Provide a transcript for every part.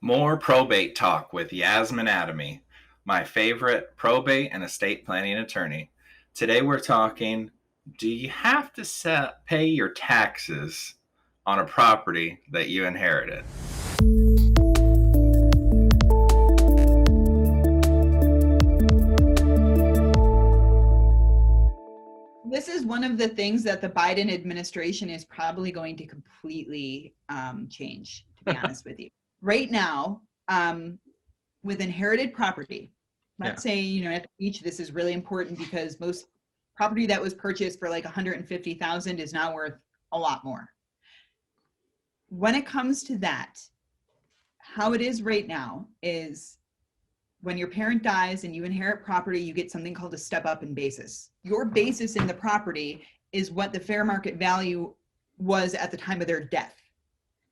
More probate talk with Yaz Adamy, my favorite probate and estate planning attorney. Today we're talking, do you have to pay your taxes on a property that you inherited? This is one of the things that the Biden administration is probably going to completely change, to be honest with you. Right now, with inherited property, let's say, at the beach, this is really important because most property that was purchased for like $150,000 is now worth a lot more. When it comes to that, how it is right now is when your parent dies and you inherit property, you get something called a step up in basis. Your basis in the property is what the fair market value was at the time of their death.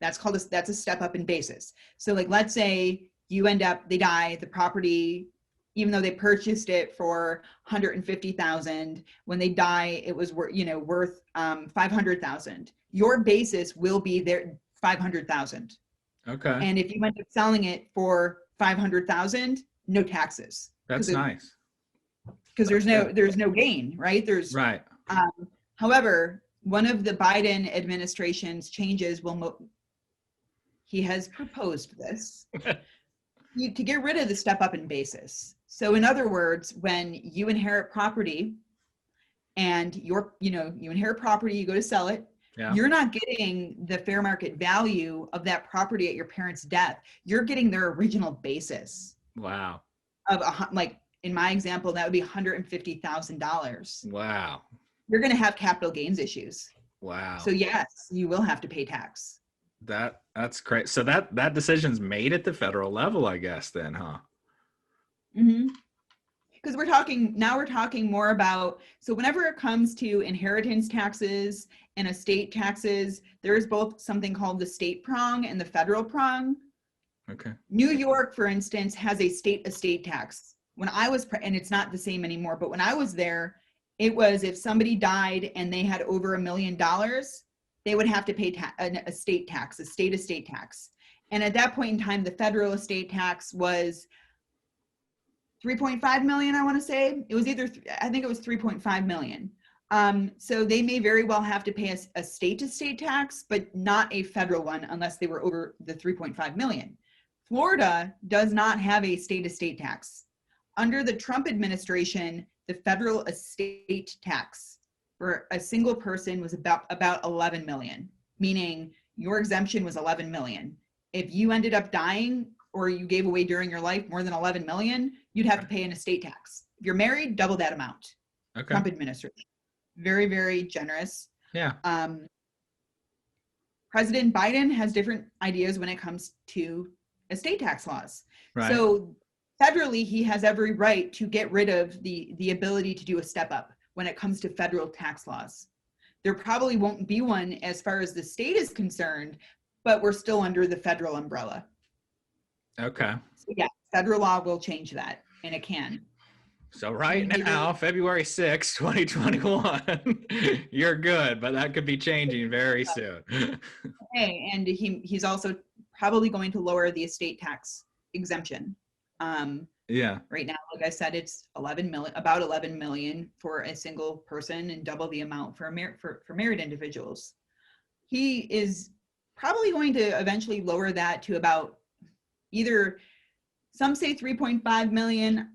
That's a step up in basis. So like, let's say they die, the property, even though they purchased it for $150,000, when they die, it was worth $500,000. Your basis will be there $500,000. Okay. And if you end up selling it for $500,000, no taxes. That's nice. Because there's no gain, right? Right. However, one of the Biden administration's changes he has proposed this to get rid of the step up in basis. So in other words, when you inherit property and you inherit property, you go to sell it, you're not getting the fair market value of that property at your parents' death. You're getting their original basis. Wow. Like in my example, that would be $150,000. Wow. You're going to have capital gains issues. Wow. So yes, you will have to pay tax. That's great. So that decision's made at the federal level, I guess, then, huh? Mm-hmm. Because we're talking more about, so whenever it comes to inheritance taxes and estate taxes, there is both something called the state prong and the federal prong. Okay. New York, for instance, has a state estate tax. When I was, and it's not the same anymore, but when I was there, it was if somebody died and they had over $1 million, they would have to pay a state estate tax. And at that point in time, the federal estate tax was 3.5 million, I want to say. It was I think it was 3.5 million. So they may very well have to pay a state estate tax, but not a federal one unless they were over the 3.5 million. Florida does not have a state estate tax. Under the Trump administration, the federal estate tax for a single person was about 11 million, meaning your exemption was 11 million. If you ended up dying or you gave away during your life more than 11 million, you'd have to pay an estate tax. If you're married, double that amount. Okay. Trump administration. Very, very generous. Yeah. President Biden has different ideas when it comes to estate tax laws. Right. So federally, he has every right to get rid of the ability to do a step up when it comes to federal tax laws. There probably won't be one as far as the state is concerned, but we're still under the federal umbrella. Okay. So yeah, federal law will change that, and it can. So right now, February 6, 2021, you're good, but that could be changing very soon. Okay, and he's also probably going to lower the estate tax exemption. Right now, like I said, it's about 11 million for a single person and double the amount for married individuals. He is probably going to eventually lower that to about some say 3.5 million.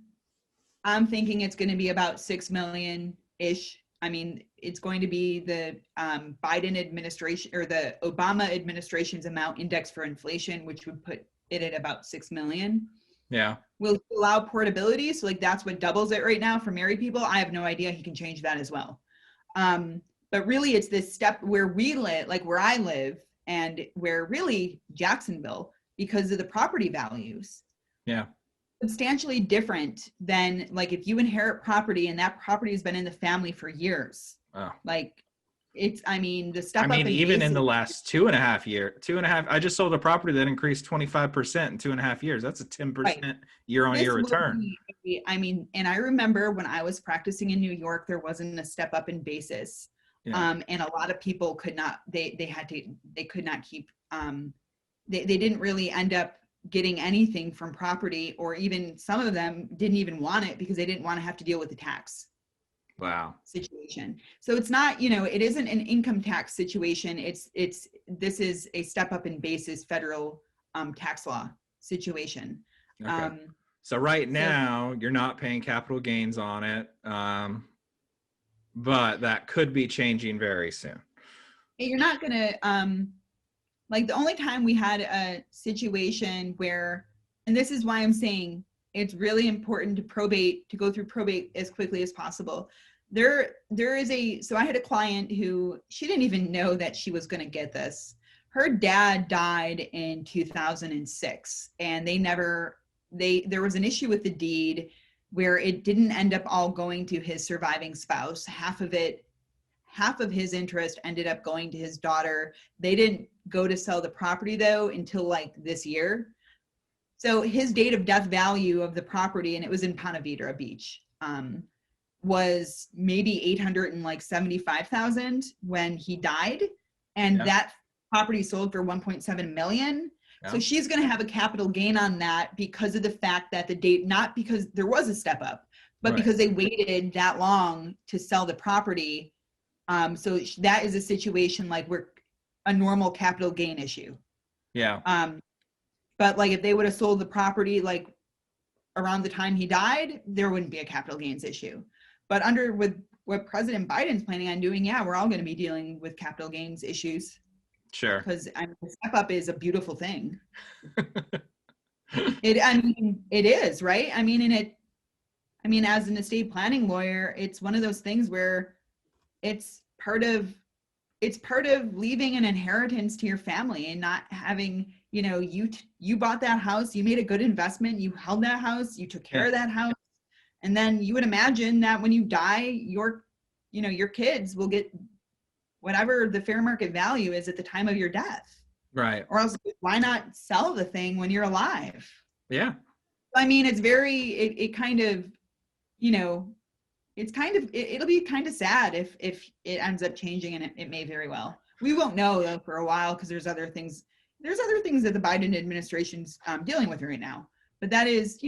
I'm thinking it's going to be about 6 million-ish. I mean, it's going to be the Biden administration or the Obama administration's amount indexed for inflation, which would put it at about 6 million. Yeah. Will allow portability. So like that's what doubles it right now for married people. I have no idea. He can change that as well. But really it's this step where we live, like where I live and where really Jacksonville, because of the property values. Yeah. Substantially different than like if you inherit property and that property has been in the family for years. Oh. Like the step up. Even in the last 2.5 years, I just sold a property that increased 25% in 2.5 years. That's a 10% year-on-year return. And I remember when I was practicing in New York, there wasn't a step up in basis. And a lot of people could not, they could not keep, they didn't really end up getting anything from property, or even some of them didn't even want it because they didn't want to have to deal with the tax Wow. situation. So it's not, it isn't an income tax situation. This is a step up in basis federal tax law situation. Okay. So right now you're not paying capital gains on it, but that could be changing very soon. You're not going to, like the only time we had a situation where, and this is why I'm saying it's really important to go through probate as quickly as possible. So I had a client who, she didn't even know that she was going to get this. Her dad died in 2006, and there was an issue with the deed where it didn't end up all going to his surviving spouse. Half of his interest ended up going to his daughter. They didn't go to sell the property though until like this year. So his date of death value of the property, and it was in Ponte Vedra Beach, was maybe $875,000 when he died, and that property sold for 1.7 million. Yeah. So she's going to have a capital gain on that because of the fact that the date, not because there was a step up, but because they waited that long to sell the property. So that is a situation like where a normal capital gain issue. Yeah. But like if they would have sold the property like around the time he died, there wouldn't be a capital gains issue. But with what President Biden's planning on doing, we're all going to be dealing with capital gains issues. Sure. Because the step up is a beautiful thing. It is, right? As an estate planning lawyer, it's one of those things where it's part of leaving an inheritance to your family and not having, you bought that house, you made a good investment, you held that house, you took care of that house. And then you would imagine that when you die, your kids will get whatever the fair market value is at the time of your death. Right. Or else why not sell the thing when you're alive? Yeah. It's it kind of, it'll be kind of sad if it ends up changing, and it may very well. We won't know though for a while because there's other things that the Biden administration's dealing with right now. But that is,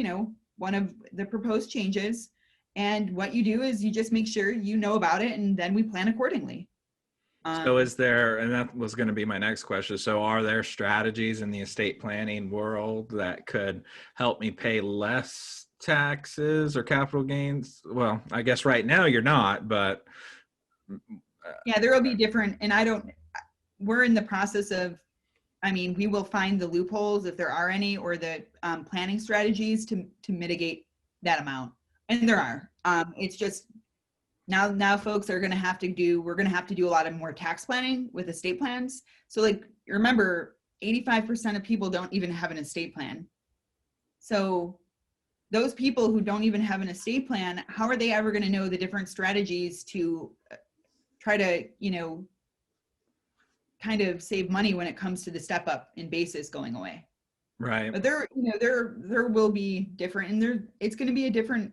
one of the proposed changes. And what you do is you just make sure you know about it, and then we plan accordingly. So is there, and that was going to be my next question, so are there strategies in the estate planning world that could help me pay less taxes or capital gains? Well, I guess right now you're not, but there will be different, and we're in the process of, we will find the loopholes if there are any, or the planning strategies to mitigate that amount, and there are. It's just now folks are going to have to do a lot of more tax planning with estate plans. So like, remember, 85% of people don't even have an estate plan. So those people who don't even have an estate plan, how are they ever going to know the different strategies to try to, kind of save money when it comes to the step up in basis going away? Right. But there will be different, and it's going to be a different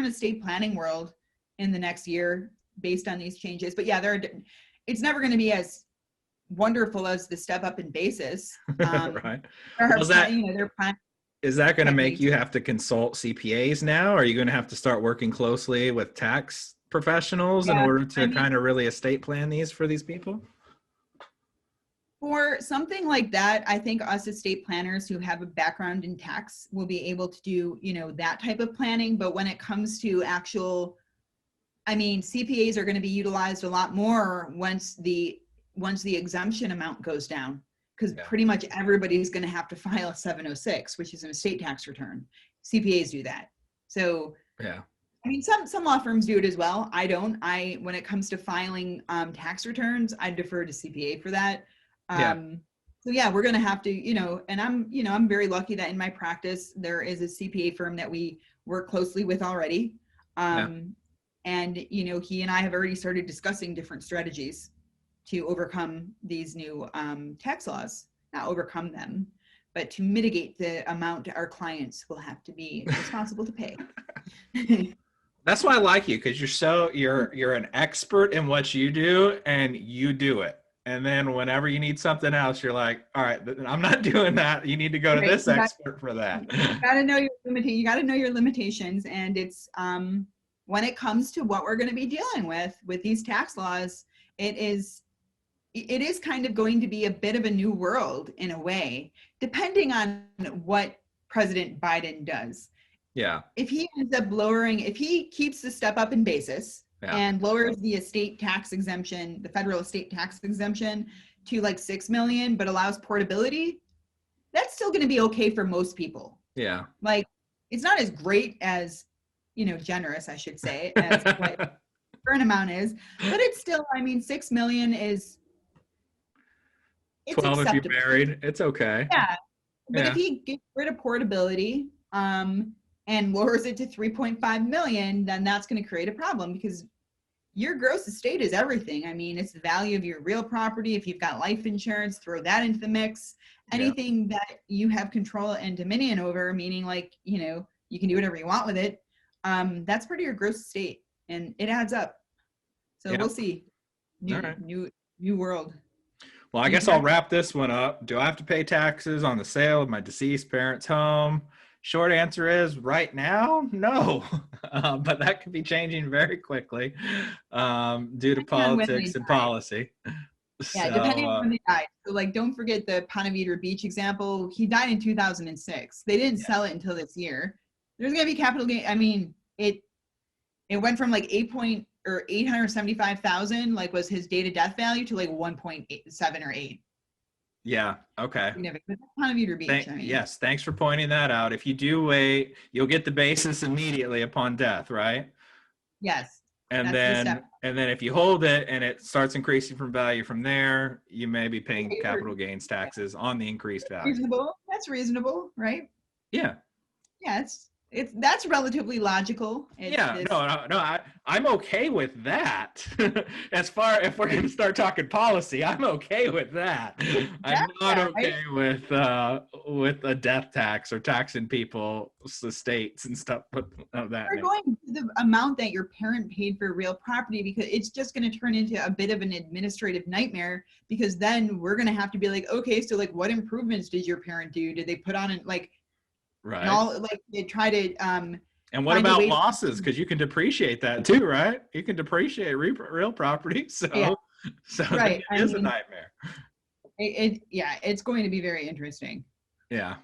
estate planning world in the next year based on these changes. But it's never going to be as wonderful as the step up in basis. Right. Is that going to make you have to consult CPAs now? Are you going to have to start working closely with tax professionals in order to kind of really estate plan these for these people? For something like that, I think us estate planners who have a background in tax will be able to do, that type of planning. But when it comes to actual, CPAs are going to be utilized a lot more once the exemption amount goes down, because pretty much everybody's going to have to file a 706, which is an estate tax return. CPAs do that. So some law firms do it as well. I don't. When it comes to filing tax returns, I defer to CPA for that. So we're going to have to, and I'm very lucky that in my practice, there is a CPA firm that we work closely with already. And, he and I have already started discussing different strategies to overcome these new tax laws, not overcome them, but to mitigate the amount our clients will have to be responsible to pay. That's why I like you, because you're an expert in what you do, and you do it. And then whenever you need something else, you're like, all right, I'm not doing that. You need to go to Right. this expert for that. You got to know your you got to know your limitations. And it's when it comes to what we're going to be dealing with these tax laws, it is kind of going to be a bit of a new world in a way, depending on what President Biden does. Yeah. If he ends up if he keeps the step up in basis and lowers the estate tax exemption, the federal estate tax exemption to like 6 million, but allows portability, that's still going to be okay for most people. Yeah. Like, it's not as great as, generous, I should say, as what the current amount is, but it's still, 6 million is, it's 12 acceptable. if you're married, it's okay. Yeah. But if he gets rid of portability and lowers it to 3.5 million, then that's going to create a problem, because your gross estate is everything. It's the value of your real property. If you've got life insurance, throw that into the mix. Anything that you have control and dominion over, meaning like, you can do whatever you want with it. That's part of your gross estate, and it adds up. So we'll see. New world. Well, I guess I'll wrap this one up. Do I have to pay taxes on the sale of my deceased parents' home? Short answer is right now, no. But that could be changing very quickly due to politics and policy. Yeah, depending on when they died. So, like, don't forget the Ponte Vedra Beach example. He died in 2006. They didn't sell it until this year. There's going to be capital gain. It went from like 875,000, like, was his date of death value, to like 1.7 or 8. Yeah. Okay. Ponte Vedra Beach. Yes. Thanks for pointing that out. If you do wait, you'll get the basis immediately upon death, right? Yes. And then if you hold it and it starts increasing from value from there, you may be paying capital gains taxes on the increased value. Reasonable. That's reasonable, right? Yeah. Yeah, that's relatively logical. I'm okay with that. If we're going to start talking policy, I'm okay with that. I'm not okay with a death tax or taxing people's estates and stuff of that. We're going to the amount that your parent paid for real property, because it's just going to turn into a bit of an administrative nightmare, because then we're going to have to be like, okay, so like, what improvements did your parent do? Did they put on it, like, right? And all, like, they try to and what about losses? Because you can depreciate that too, right? You can depreciate real property, so right. It is a nightmare. It's going to be very interesting. Yeah.